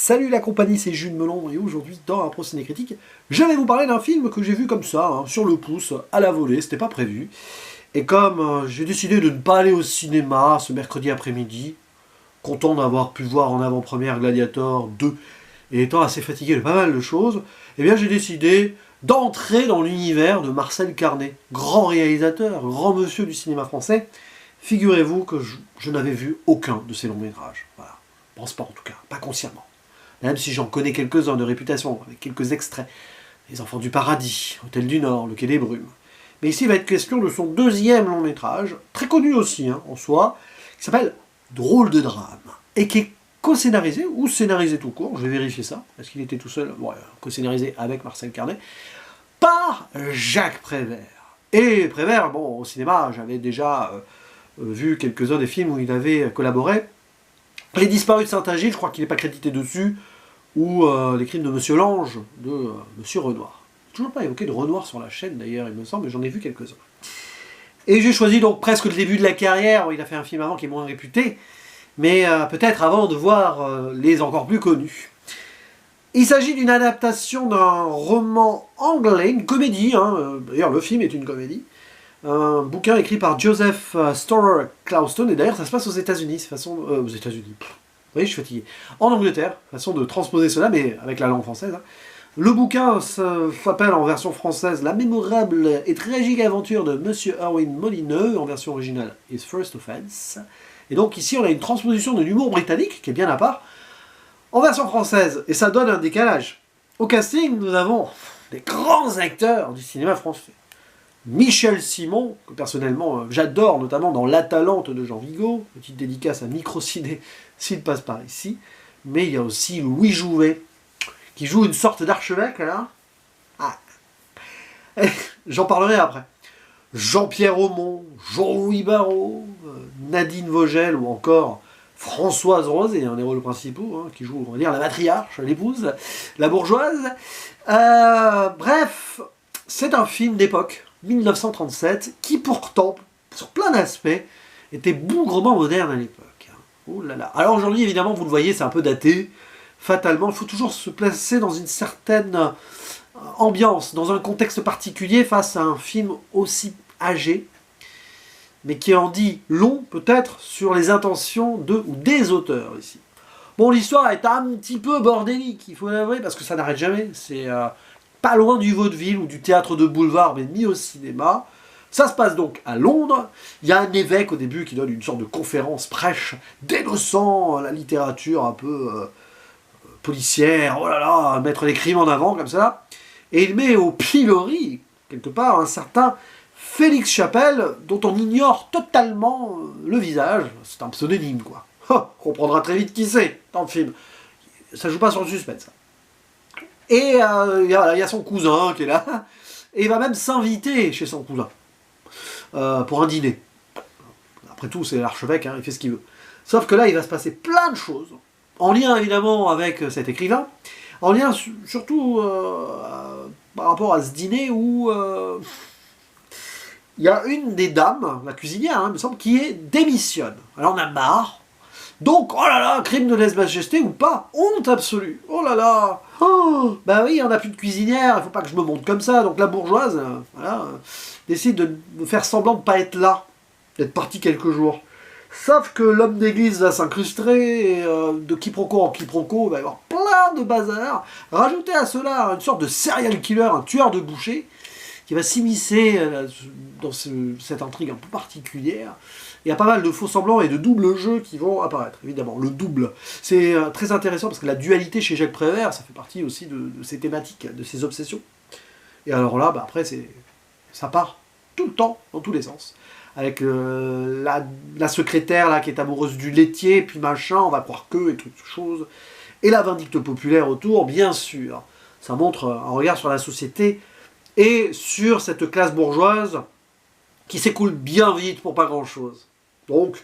Salut la compagnie, c'est Jules Melon et aujourd'hui dans un Ciné Critique, je vais vous parler d'un film que j'ai vu comme ça, sur le pouce, à la volée, c'était pas prévu. Et comme j'ai décidé de ne pas aller au cinéma ce mercredi après-midi, content d'avoir pu voir en avant-première Gladiator 2 et étant assez fatigué de pas mal de choses, eh bien j'ai décidé d'entrer dans l'univers de Marcel Carné, grand réalisateur, grand monsieur du cinéma français. Figurez-vous que je n'avais vu aucun de ses longs métrages. Voilà. Je pense pas en tout cas, pas consciemment. Même si j'en connais quelques-uns de réputation, avec quelques extraits. Les Enfants du Paradis, Hôtel du Nord, Le Quai des Brumes. Mais ici il va être question de son deuxième long métrage, très connu aussi en soi, qui s'appelle Drôle de drame, et qui est co-scénarisé, ou scénarisé tout court, je vais vérifier ça, est-ce qu'il était tout seul, bon, co-scénarisé avec Marcel Carné, par Jacques Prévert. Et Prévert, bon, au cinéma, j'avais déjà vu quelques-uns des films où il avait collaboré. Les Disparus de Saint-Agile, je crois qu'il n'est pas crédité dessus, ou Les Crimes de Monsieur Lange, de Monsieur Renoir. Toujours pas évoqué de Renoir sur la chaîne d'ailleurs, il me semble, mais j'en ai vu quelques-uns. Et j'ai choisi donc presque le début de la carrière, où il a fait un film avant qui est moins réputé, mais peut-être avant de voir les encore plus connus. Il s'agit d'une adaptation d'un roman anglais, une comédie, d'ailleurs le film est une comédie, un bouquin écrit par Joseph Storer Clouston, et d'ailleurs ça se passe aux États-Unis, aux États-Unis, vous voyez, je suis fatigué. En Angleterre, façon de transposer cela, mais avec la langue française. Le bouquin s'appelle en version française La mémorable et tragique aventure de Monsieur Erwin Molineux, en version originale His First Offense. Et donc ici on a une transposition de l'humour britannique, qui est bien à part, en version française, et ça donne un décalage. Au casting, nous avons des grands acteurs du cinéma français. Michel Simon, que personnellement j'adore, notamment dans L'Atalante de Jean Vigo, petite dédicace à Microciné s'il passe par ici, mais il y a aussi Louis Jouvet, qui joue une sorte d'archevêque, là. Ah. J'en parlerai après. Jean-Pierre Aumont, Jean-Louis Barrault, Nadine Vogel, ou encore Françoise Rosé, un des rôles principaux, qui joue, on va dire, la matriarche, l'épouse, la bourgeoise. Bref, c'est un film d'époque, 1937, qui pourtant, sur plein d'aspects, était bougrement moderne à l'époque. Oh là là. Alors aujourd'hui, évidemment, vous le voyez, c'est un peu daté. Fatalement, il faut toujours se placer dans une certaine ambiance, dans un contexte particulier, face à un film aussi âgé, mais qui en dit long, peut-être, sur les intentions de ou des auteurs, ici. Bon, l'histoire est un petit peu bordélique, il faut l'avouer, parce que ça n'arrête jamais. C'est pas loin du vaudeville ou du théâtre de boulevard, mais mis au cinéma. Ça se passe donc à Londres. Il y a un évêque au début qui donne une sorte de conférence prêche, dénonçant la littérature un peu policière, oh là là, mettre les crimes en avant comme ça. Et il met au pilori, quelque part, un certain Félix Chapelle, dont on ignore totalement le visage. C'est un pseudonyme, quoi. On comprendra très vite qui c'est dans le film. Ça joue pas sur le suspense. Et il y a son cousin qui est là, et il va même s'inviter chez son cousin pour un dîner. Après tout, c'est l'archevêque, il fait ce qu'il veut. Sauf que là, il va se passer plein de choses, en lien évidemment avec cet écrivain, en lien surtout par rapport à ce dîner où il y a une des dames, la cuisinière, il me semble, qui démissionne. Alors on a marre. Donc, oh là là, crime de lèse-majesté ou pas, honte absolue. Oh là là, bah oui, on n'a plus de cuisinière, il ne faut pas que je me montre comme ça. Donc la bourgeoise, décide de faire semblant de ne pas être là, d'être partie quelques jours. Sauf que l'homme d'église va s'incruster, et de quiproquo en quiproquo, il va y avoir plein de bazar. Rajouter à cela une sorte de serial killer, un tueur de boucher, qui va s'immiscer dans cette intrigue un peu particulière. Il y a pas mal de faux semblants et de doubles jeux qui vont apparaître, évidemment. Le double, c'est très intéressant parce que la dualité chez Jacques Prévert, ça fait partie aussi de ses thématiques, de ses obsessions. Et alors là, après, ça part tout le temps, dans tous les sens. Avec la secrétaire là, qui est amoureuse du laitier, puis machin, on va croire que, et toutes choses. Et la vindicte populaire autour, bien sûr. Ça montre un regard sur la société et sur cette classe bourgeoise qui s'écoule bien vite pour pas grand-chose. Donc,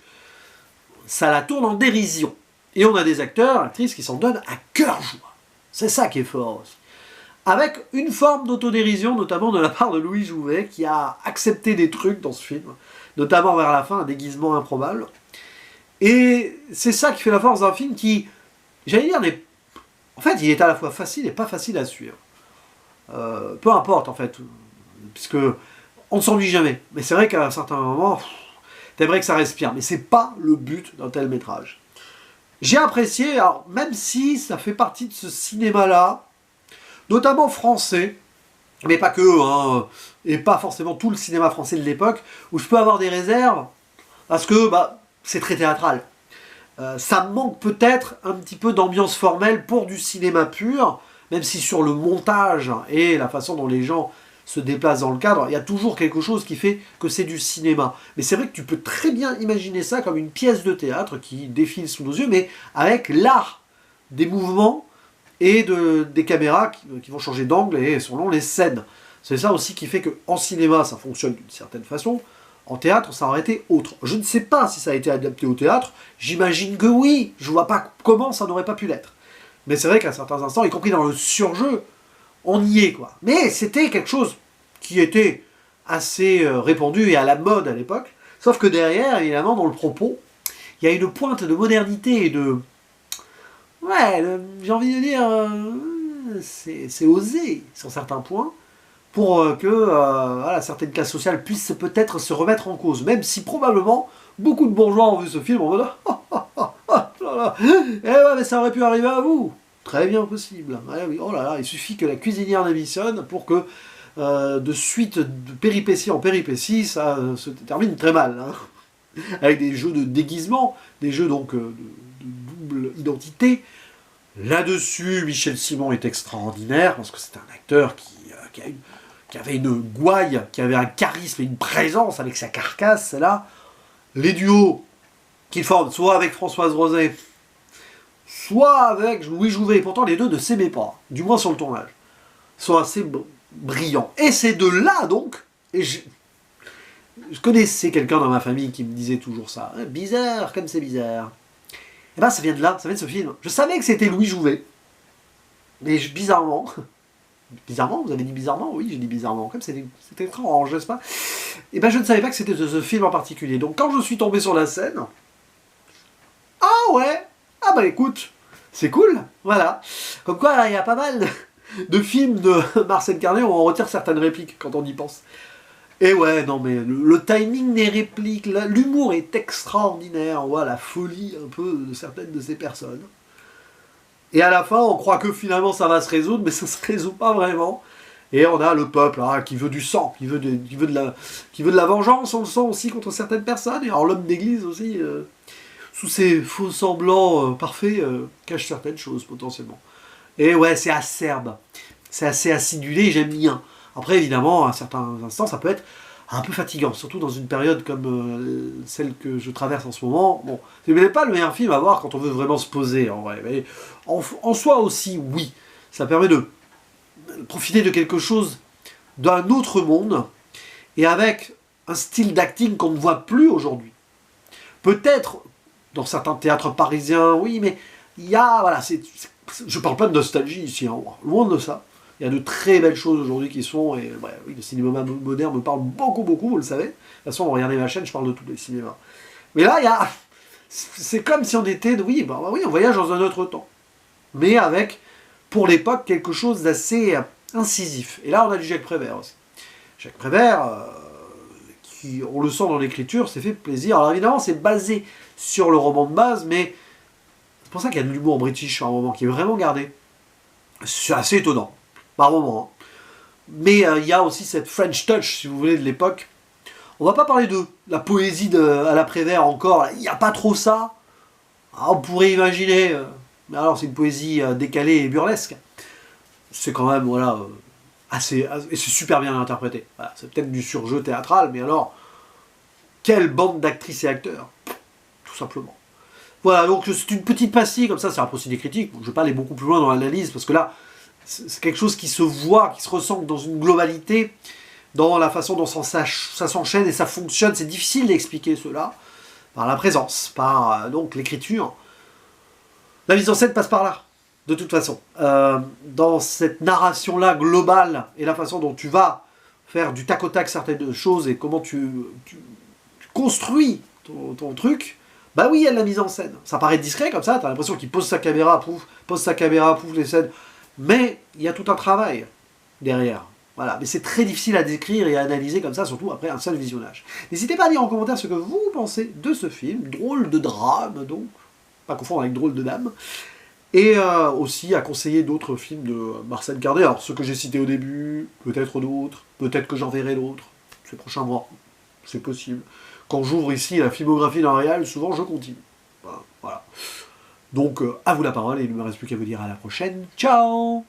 ça la tourne en dérision. Et on a des acteurs, actrices qui s'en donnent à cœur joie. C'est ça qui est fort aussi. Avec une forme d'autodérision, notamment de la part de Louis Jouvet, qui a accepté des trucs dans ce film, notamment vers la fin, un déguisement improbable. Et c'est ça qui fait la force d'un film qui, j'allais dire, n'est fait, il est à la fois facile et pas facile à suivre. Peu importe, en fait, puisque on ne s'ennuie jamais. Mais c'est vrai qu'à un certain moment, t'aimerais que ça respire, mais c'est pas le but d'un tel métrage. J'ai apprécié, alors, même si ça fait partie de ce cinéma-là, notamment français, mais pas que, hein, et pas forcément tout le cinéma français de l'époque, où je peux avoir des réserves, parce que c'est très théâtral. Ça manque peut-être un petit peu d'ambiance formelle pour du cinéma pur, même si sur le montage et la façon dont les gens se déplacent dans le cadre, il y a toujours quelque chose qui fait que c'est du cinéma. Mais c'est vrai que tu peux très bien imaginer ça comme une pièce de théâtre qui défile sous nos yeux, mais avec l'art des mouvements et des caméras qui vont changer d'angle et selon les scènes. C'est ça aussi qui fait qu'en cinéma, ça fonctionne d'une certaine façon. En théâtre, ça aurait été autre. Je ne sais pas si ça a été adapté au théâtre. J'imagine que oui. Je ne vois pas comment ça n'aurait pas pu l'être. Mais c'est vrai qu'à certains instants, y compris dans le surjeu, on y est, quoi. Mais c'était quelque chose qui était assez répandu et à la mode à l'époque. Sauf que derrière, évidemment, dans le propos, il y a une pointe de modernité et de... Ouais, j'ai envie de dire... c'est osé, sur certains points, pour que voilà, certaines classes sociales puissent peut-être se remettre en cause. Même si probablement, beaucoup de bourgeois ont vu ce film en mode... Eh ouais, mais ça aurait pu arriver à vous. Très bien possible. Ouais, oui. Oh là là, il suffit que la cuisinière démissionne pour que de suite de péripéties en péripéties, ça se termine très mal. Hein. Avec des jeux de déguisement, des jeux donc de double identité. Là-dessus, Michel Simon est extraordinaire, parce que c'est un acteur qui avait une gouaille, qui avait un charisme et une présence avec sa carcasse, c'est là. Les duos qu'il forme, soit avec Françoise Rosé, soit avec Louis Jouvet, pourtant les deux ne s'aimaient pas, du moins sur le tournage, sont assez brillants. Et ces deux-là, donc, et je connaissais quelqu'un dans ma famille qui me disait toujours ça, hein, bizarre, comme c'est bizarre. Et ben ça vient de là, ça vient de ce film. Je savais que c'était Louis Jouvet, mais bizarrement, vous avez dit bizarrement? Oui, j'ai dit bizarrement, comme c'était étrange, n'est-ce pas? Et ben je ne savais pas que c'était de ce film en particulier. Donc quand je suis tombé sur la scène, ah ouais, ah bah écoute, c'est cool, voilà. Comme quoi, il y a pas mal de films de Marcel Carné où on retire certaines répliques quand on y pense. Et ouais, non mais le timing des répliques, l'humour est extraordinaire, on voit la folie un peu de certaines de ces personnes. Et à la fin, on croit que finalement ça va se résoudre, mais ça se résout pas vraiment. Et on a le peuple qui veut du sang, qui veut de la vengeance, on le sent aussi contre certaines personnes. Et alors l'homme d'église aussi, sous ses faux semblants parfaits, cache certaines choses potentiellement. Et ouais, c'est acerbe, c'est assez acidulé, j'aime bien. Après, évidemment, à certains instants, ça peut être un peu fatigant, surtout dans une période comme celle que je traverse en ce moment. Bon, c'est peut-être pas le meilleur film à voir quand on veut vraiment se poser, en vrai. Mais en soi aussi, oui. Ça permet de profiter de quelque chose, d'un autre monde, et avec un style d'acting qu'on ne voit plus aujourd'hui. Peut-être, dans certains théâtres parisiens, oui, mais il y a, voilà, je parle pas de nostalgie ici, hein, loin de ça. Il y a de très belles choses aujourd'hui qui sont, et ouais, oui, le cinéma moderne me parle beaucoup, beaucoup, vous le savez. De toute façon, regardez ma chaîne, je parle de tous les cinémas. Mais là, c'est comme si on était, oui, oui, on voyage dans un autre temps. Mais avec, pour l'époque, quelque chose d'assez incisif. Et là, on a du Jacques Prévert aussi. Jacques Prévert, qui, on le sent dans l'écriture, s'est fait plaisir. Alors évidemment, c'est basé sur le roman de base, mais c'est pour ça qu'il y a de l'humour british à un moment qui est vraiment gardé. C'est assez étonnant. Par moment. Hein. Mais il y a aussi cette French touch, si vous voulez, de l'époque. On va pas parler de la poésie à la Prévert encore, il n'y a pas trop ça. Ah, on pourrait imaginer, mais alors c'est une poésie décalée et burlesque. C'est quand même, voilà, et c'est super bien interprété. Voilà, c'est peut-être du surjeu théâtral, mais alors, quelle bande d'actrices et acteurs, tout simplement. Voilà, donc c'est une petite pastille, comme ça, c'est un procédé critique. Je ne vais pas aller beaucoup plus loin dans l'analyse, parce que là, c'est quelque chose qui se voit, qui se ressent dans une globalité, dans la façon dont ça s'enchaîne et ça fonctionne. C'est difficile d'expliquer cela par la présence, par donc l'écriture. La mise en scène passe par là, de toute façon. Dans cette narration-là globale et la façon dont tu vas faire du tac au tac certaines choses et comment tu construis ton truc, Bah oui, il y a de la mise en scène. Ça paraît discret comme ça, t'as l'impression qu'il pose sa caméra, pouf, les scènes. Mais il y a tout un travail derrière. Voilà, mais c'est très difficile à décrire et à analyser comme ça, surtout après un seul visionnage. N'hésitez pas à dire en commentaire ce que vous pensez de ce film, drôle de drame donc, pas confondre avec drôle de dame, et aussi à conseiller d'autres films de Marcel Carnet, alors ceux que j'ai cités au début, peut-être d'autres, peut-être que j'en verrai d'autres, ces prochains mois, c'est possible. Quand j'ouvre ici la filmographie d'un réal, souvent je continue. Voilà. Donc à vous la parole, et il ne me reste plus qu'à vous dire à la prochaine, ciao.